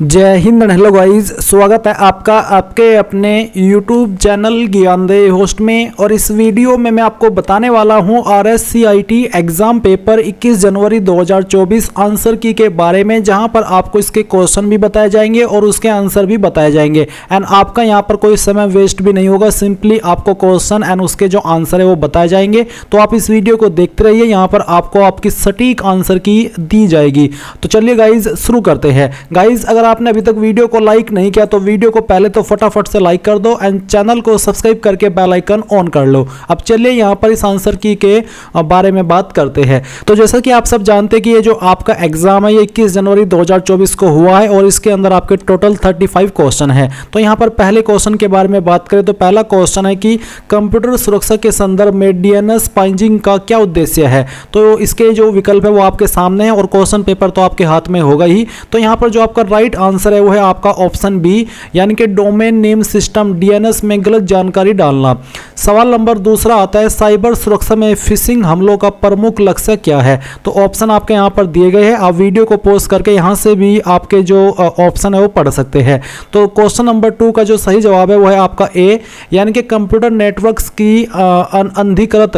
जय Hind and hello guys, स्वागत है आपका आपके अपने YouTube चैनल ज्ञानदेह होस्ट में। और इस वीडियो में मैं आपको बताने वाला हूं RSCIT एग्ज़ाम पेपर 21 जनवरी 2024 आंसर की के बारे में, जहां पर आपको इसके क्वेश्चन भी बताए जाएंगे और उसके आंसर भी बताए जाएंगे। एंड आपका यहां पर कोई समय वेस्ट भी नहीं होगा, सिंपली आपको क्वेश्चन एंड उसके जो आंसर है वो बताए जाएंगे। तो आप इस वीडियो को देखते रहिए, यहाँ पर आपको आपकी सटीक आंसर की दी जाएगी। तो चलिए गाइज शुरू करते हैं। गाइज अगर आपने अभी तक वीडियो को लाइक नहीं किया तो वीडियो को पहले तो फटाफट से लाइक कर दो एंड चैनल को सब्सक्राइब करके बेल आइकन ऑन कर लो। अब चलिए यहाँ पर इस आंसर की के बारे में बात करते हैं। तो जैसा कि आप सब जानते हैं कि ये जो आपका एग्जाम है ये 21 जनवरी 2024 को हुआ है और इसके अंदर आपके टोटल 35 क्वेश्चन है। तो यहाँ पर पहले क्वेश्चन के बारे में बात करें तो पहला क्वेश्चन है कि कंप्यूटर सुरक्षा के संदर्भ में डीएनएस पाइजिंग का क्या उद्देश्य है। तो इसके जो विकल्प है वो आपके सामने है और क्वेश्चन पेपर तो आपके हाथ में होगा ही। तो यहाँ पर जो आपका राइट आंसर है वो है आपका ऑप्शन बी, यानी कि डोमेन नेम सिस्टम डीएनएस में गलत जानकारी डालना। सवाल नंबर दूसरा आता है साइबर सुरक्षा में फिशिंग हमलों का प्रमुख लक्ष्य क्या है। तो ऑप्शन आपके यहाँ पर दिए गए हैं, आप वीडियो को पॉज करके यहाँ से भी आपके जो ऑप्शन है वो पढ़ सकते हैं। तो क्वेश्चन नंबर 2 का जो सही जवाब है वो है आपका ए, यानी कि कंप्यूटर नेटवर्क्स की अनधिकृत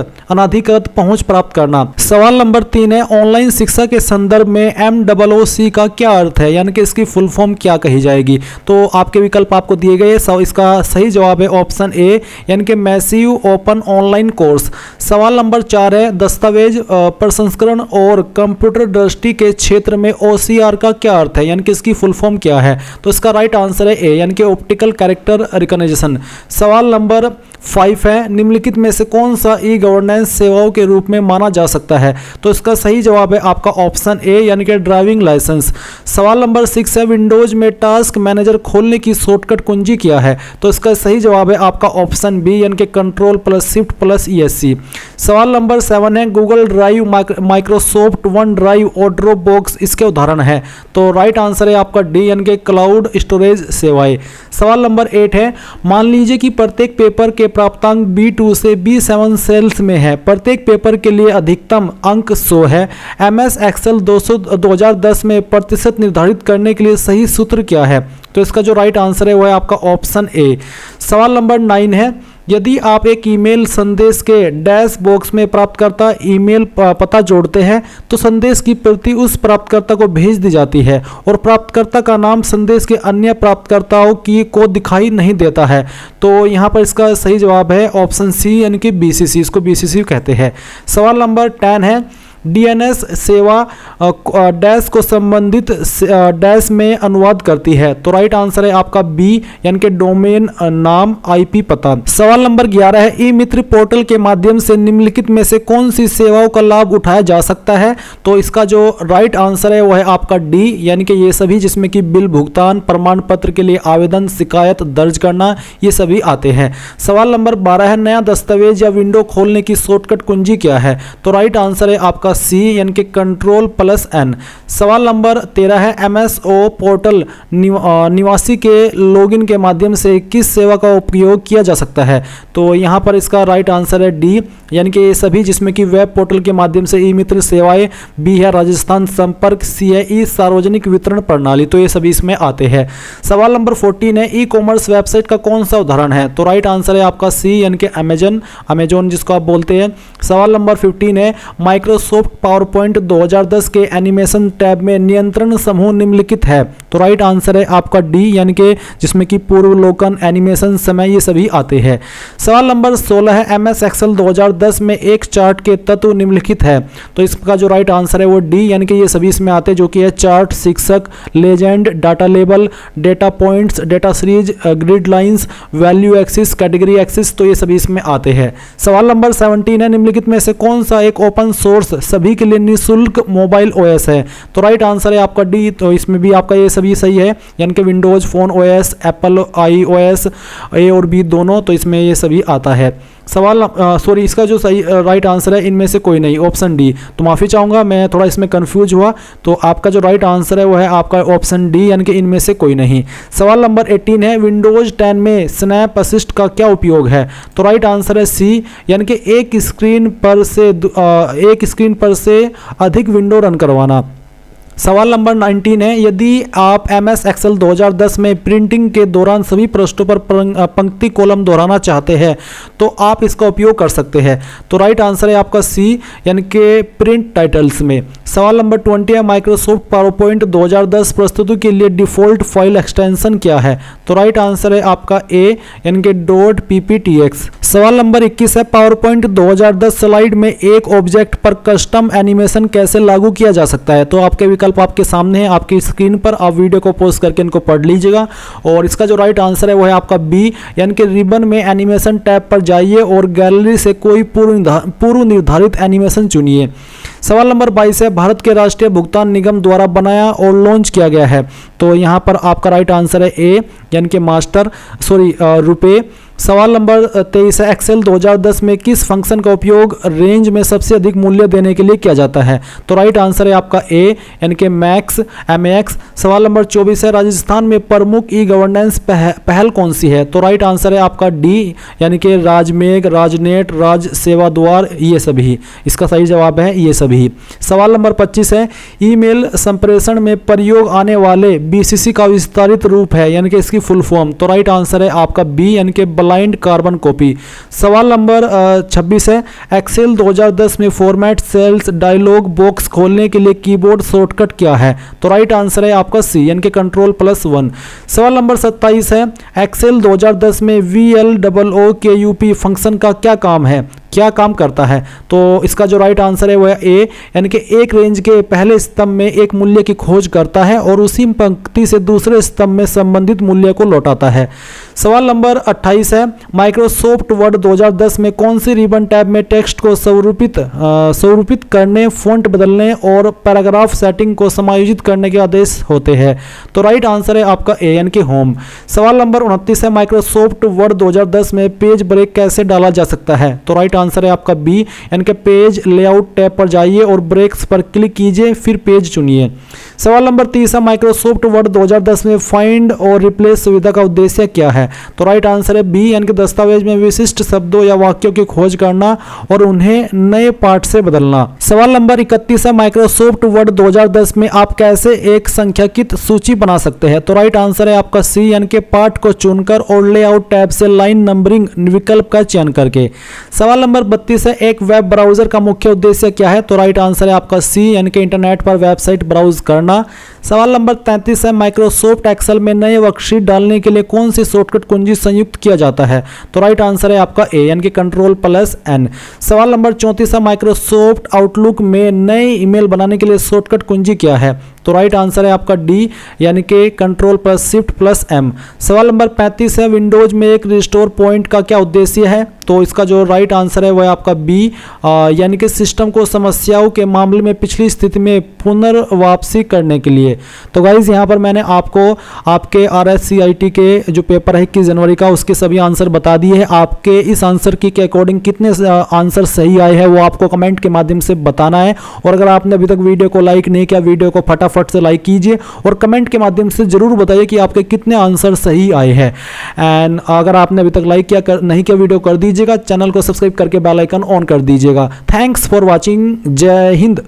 पहुंच प्राप्त करना। सवाल नंबर 3 है ऑनलाइन शिक्षा के संदर्भ में MOOC का क्या अर्थ है, यानी कि इसकी फुल फॉर्म क्या कही जाएगी। तो आपके विकल्प आपको दिए गए, इसका सही जवाब है ऑप्शन ए, यानी कि मैसिव ओपन ऑनलाइन कोर्स। सवाल नंबर 4 है दस्तावेज प्रसंस्करण और कंप्यूटर दृष्टि के क्षेत्र में OCR का क्या अर्थ है, यानी कि इसकी फुल फॉर्म क्या है। तो इसका राइट आंसर है ए, यानी कि ऑप्टिकल कैरेक्टर रिकॉग्निशन। सवाल नंबर 5 है निम्नलिखित में से कौन सा ई गवर्नेंस सेवाओं के रूप में माना जा सकता है। तो इसका सही जवाब है आपका ऑप्शन ए, यानी कि ड्राइविंग लाइसेंस। सवाल नंबर 6 है विंडोज में टास्क मैनेजर खोलने की शॉर्टकट कुंजी क्या है। तो इसका सही जवाब है आपका ऑप्शन बी, यानी कि Ctrl+Shift+ESC। सवाल नंबर 7 है Google drive, Microsoft one drive और ड्रॉप बॉक्स इसके उदाहरण है। तो राइट आंसर है आपका डी, यानी कि क्लाउड स्टोरेज सेवाएं। सवाल नंबर 8 है मान लीजिए कि प्रत्येक पेपर के प्राप्तांक B2 से B7 सेल्स में है, प्रत्येक पेपर के लिए अधिकतम अंक 100 है। MS एक्सेल 2010 में प्रतिशत निर्धारित करने के लिए सही सूत्र क्या है। तो इसका जो राइट आंसर है वो है आपका ऑप्शन ए। सवाल नंबर 9 है यदि आप एक ईमेल संदेश के डैश बॉक्स में प्राप्तकर्ता ईमेल पता जोड़ते हैं तो संदेश की प्रति उस प्राप्तकर्ता को भेज दी जाती है और प्राप्तकर्ता का नाम संदेश के अन्य प्राप्तकर्ताओं को दिखाई नहीं देता है। तो यहाँ पर इसका सही जवाब है ऑप्शन सी, यानी कि BCC, इसको BCC कहते हैं। सवाल नंबर 10 है DNS सेवा डैश को संबंधित डैश में अनुवाद करती है। तो राइट आंसर है आपका बी, यानी कि डोमेन नाम IP पता। सवाल नंबर 11 है ई मित्र पोर्टल के माध्यम से निम्नलिखित में से कौन सी सेवाओं का लाभ उठाया जा सकता है। तो इसका जो राइट आंसर है वो है आपका डी, यानी कि ये सभी जिसमें कि बिल भुगतान, प्रमाण पत्र के लिए आवेदन, शिकायत दर्ज करना, ये सभी आते हैं। सवाल नंबर 12 है नया दस्तावेज या विंडो खोलने की शॉर्टकट कुंजी क्या है। तो राइट आंसर है आपका सी, यानी कि Ctrl+N। सवाल नंबर 13 है MSO पोर्टल निवासी के लॉगिन के माध्यम से किस सेवा का उपयोग किया जा सकता है। तो यहाँ पर इसका राइट आंसर है डी, यानी कि ये सभी जिसमें कि वेब पोर्टल के माध्यम से ई मित्र सेवाएं। बी है राजस्थान संपर्क। सी है ई सार्वजनिक वितरण प्रणाली। तो ये सभी इसमें आते हैं। सवाल नंबर 14 है ई कॉमर्स वेबसाइट का कौन सा उदाहरण है। तो राइट आंसर है आपका सी, यानी कि अमेजोन जिसको आप बोलते हैं। सवाल नंबर 15 है माइक्रोसॉफ्ट पावरपॉइंट 2010 के एनिमेशन टैब में नियंत्रण समूह निम्नलिखित है। तो राइट आंसर है आपका डी, यानी कि जिसमें कि पूर्वावलोकन, एनिमेशन, समय, ये सभी आते हैं। सवाल नंबर 16 है MS एक्सेल 2010 में एक चार्ट के तत्व निम्नलिखित है। तो इसका जो राइट आंसर है वो डी, यानी कि ये सभी इसमें आते हैं, जो कि है चार्ट, शीर्षक, legend, data label, data points, data series, grid lines, value axis, category axis. तो ये सभी इसमें आते हैं। सवाल नंबर 17 है निम्नलिखित में से कौन सा एक ओपन सोर्स सभी के लिए निःशुल्क मोबाइल OS है। तो राइट आंसर है आपका डी। तो इसमें भी आपका ये सभी सही है, यानी कि Windows phone OS, Apple iOS, A और B दोनों। तो इसमें ये सभी आता है। इसका जो सही राइट आंसर है इनमें से कोई नहीं, ऑप्शन डी। तो माफ़ी चाहूँगा, मैं थोड़ा इसमें कंफ्यूज हुआ। तो आपका जो राइट आंसर है वो है आपका ऑप्शन डी, यानी कि इनमें से कोई नहीं। सवाल नंबर 18 है विंडोज 10 में स्नैप असिस्ट का क्या उपयोग है। तो राइट आंसर है सी, यानी कि एक स्क्रीन पर से अधिक विंडो रन करवाना। सवाल नंबर 19 है, यदि आप MS एक्सेल 2010 में प्रिंटिंग के दौरान सभी पृष्ठों पर पंक्ति कॉलम दोहराना चाहते हैं तो आप इसका उपयोग कर सकते हैं। तो राइट आंसर है आपका सी, यानी कि प्रिंट टाइटल्स में। सवाल नंबर 20 है, माइक्रोसॉफ्ट पावरपॉइंट 2010 प्रस्तुति के लिए डिफ़ॉल्ट फाइल एक्सटेंशन क्या है? तो राइट आंसर है आपका ए, यानी कि .pptx। सवाल नंबर 21 है, पावरपॉइंट 2010 स्लाइड में एक ऑब्जेक्ट पर कस्टम एनिमेशन कैसे लागू किया जा सकता है? तो आपके विकल्प आपके सामने है आपकी स्क्रीन पर, आप वीडियो को पॉज करके इनको पढ़ लीजिएगा। और इसका जो राइट आंसर है वो है आपका बी, यानी कि रिबन में एनिमेशन टैब पर जाइए और गैलरी से कोई पूर्व निर्धारित एनिमेशन चुनिए। सवाल नंबर 22 है, भारत के राष्ट्रीय भुगतान निगम द्वारा बनाया और लॉन्च किया गया है। तो यहाँ पर आपका राइट आंसर है ए, यानी कि रुपए। सवाल नंबर 23 है, एक्सेल 2010 में किस फंक्शन का उपयोग रेंज में सबसे अधिक मूल्य देने के लिए किया जाता है? तो राइट आंसर है आपका ए, यानी कि MAX। सवाल नंबर 24 है, राजस्थान में प्रमुख ई गवर्नेंस पहल कौन सी है? तो राइट आंसर है आपका डी, यानी कि राजमेघ, राजनेट, राज सेवा द्वार, ये सभी। इसका सही जवाब है ये सभी। सवाल नंबर 25 है, ईमेल संप्रेषण में प्रयोग आने वाले BCC का विस्तारित रूप है, यानी कि इसकी फुल फॉर्म। तो राइट आंसर है आपका बी, यानी कि ब्लाइंड कार्बन कॉपी। सवाल नंबर 26 है, एक्सेल 2010 में फॉर्मेट सेल्स डायलॉग बॉक्स खोलने के लिए कीबोर्ड शॉर्टकट क्या है? तो राइट आंसर है आपका सी, यानी कि Ctrl+1। सवाल नंबर 27 है, एक्सेल 2010 में VLOOKUP फंक्शन का क्या काम है, क्या काम करता है? तो इसका जो राइट आंसर है वो है ए, यानी कि एक रेंज के पहले स्तंभ में एक मूल्य की खोज करता है और उसी पंक्ति से दूसरे स्तंभ में संबंधित मूल्य को लौटाता है। सवाल नंबर 28 है, माइक्रोसॉफ्ट वर्ड 2010 में कौन सी रिबन टैब में टेक्स्ट को स्वरूपित करने, फ़ॉन्ट बदलने और पैराग्राफ सेटिंग को समायोजित करने के आदेश होते हैं? तो राइट आंसर है आपका ए, यानी कि होम। सवाल नंबर 29 है, माइक्रोसॉफ्ट वर्ड 2010 में पेज ब्रेक कैसे डाला जा सकता है? तो राइट आंसर है आपका बी, यानी कि पेज लेआउट टैब पर जाइए और ब्रेक्स पर क्लिक कीजिए, फिर पेज चुनिए। सवाल नंबर 30 है, माइक्रोसॉफ्ट वर्ड 2010 में फाइंड और रिप्लेस सुविधा का उद्देश्य क्या है? तो राइट आंसर है बी, यानी कि दस्तावेज में विशिष्ट शब्दों या वाक्यों की खोज करना और उन्हें नए पाठ से बदलना। सवाल नंबर 31 है, माइक्रोसॉफ्ट वर्ड 2010 में आप कैसे एक संख्याकित सूची बना सकते हैं? तो राइट आंसर है आपका सी, यानी कि पाठ को चुनकर और लेआउट टैब से लाइन नंबरिंग विकल्प का चयन करके। सवाल नंबर 32 है, एक वेब ब्राउजर का मुख्य उद्देश्य क्या है? तो राइट आंसर है आपका सी, यानी कि इंटरनेट पर वेबसाइट ब्राउज करना। सवाल नंबर 33 है, माइक्रोसॉफ्ट एक्सेल में नए वर्कशीट डालने के लिए कौन सी शॉर्टकट कुंजी संयुक्त किया जाता है? तो राइट आंसर है आपका ए, यानी कि Ctrl+N। सवाल नंबर 34 है, माइक्रोसॉफ्ट आउटलुक में नए ईमेल बनाने के लिए शॉर्टकट कुंजी क्या है? तो राइट आंसर है आपका डी, यानी कि Ctrl+Shift+M। सवाल नंबर 35 है, विंडोज में एक रिस्टोर पॉइंट का क्या उद्देश्य है? तो इसका जो राइट आंसर है वह आपका बी, यानी कि सिस्टम को समस्याओं के मामले में पिछली स्थिति में पुनर्वापसी करने के लिए। तो गाइज यहाँ पर मैंने आपको आपके RSCIT के जो पेपर है 21 जनवरी का, उसके सभी आंसर बता दिए हैं। आपके इस आंसर की के अकॉर्डिंग कितने आंसर सही आए हैं वो आपको कमेंट के माध्यम से बताना है। और अगर आपने अभी तक वीडियो को लाइक नहीं किया, वीडियो को फटाफट से लाइक कीजिए और कमेंट के माध्यम से जरूर बताइए कि आपके कितने आंसर सही आए हैं। एंड अगर आपने अभी तक लाइक नहीं किया, वीडियो कर दीजिएगा, चैनल को सब्सक्राइब करके बेल आइकन ऑन कर दीजिएगा। Thanks for watching. जय हिंद।